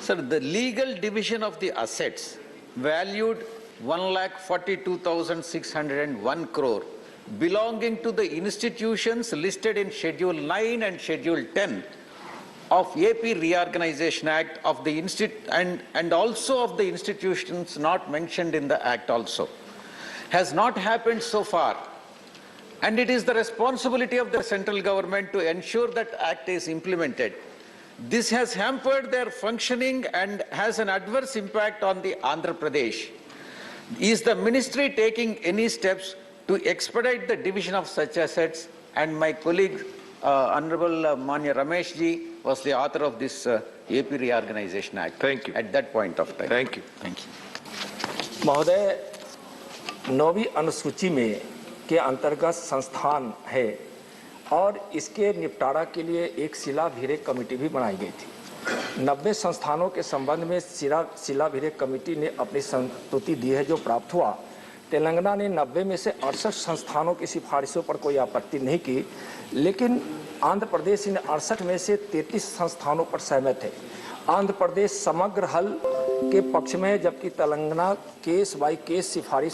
sir, the legal division of the assets valued 1,42,601 crore belonging to the institutions listed in Schedule 9 and Schedule 10 of AP Reorganization Act of the and also of the institutions not mentioned in the Act also has not happened so far. and it is the responsibility of the central government to ensure that act is implemented. This has hampered their functioning and has an adverse impact on the Andhra Pradesh. Is the ministry taking any steps to expedite the division of such assets? And my colleague, Honorable Manya Ramesh ji, was the author of this AP Reorganization Act. Thank you. At that point of time. Thank you. Thank you. महोदय, 9वीं अनुसूची में के अंतर्गत संस्थान है और इसके निपटारा के लिए एक शिलाभिरेख कमेटी भी बनाई गई थी। 90 संस्थानों के संबंध में शिलाभिरेख कमेटी ने अपनी संस्तुति दी है जो प्राप्त हुआ। तेलंगाना ने 90 में से 68 संस्थानों की सिफारिशों पर कोई आपत्ति नहीं की, लेकिन आंध्र प्रदेश इन 68 में से 33 संस्थानों पर सहमत है। आंध्र प्रदेश समग्र हल के पक्ष में, जबकि तेलंगाना केस बाय केस सिफारिश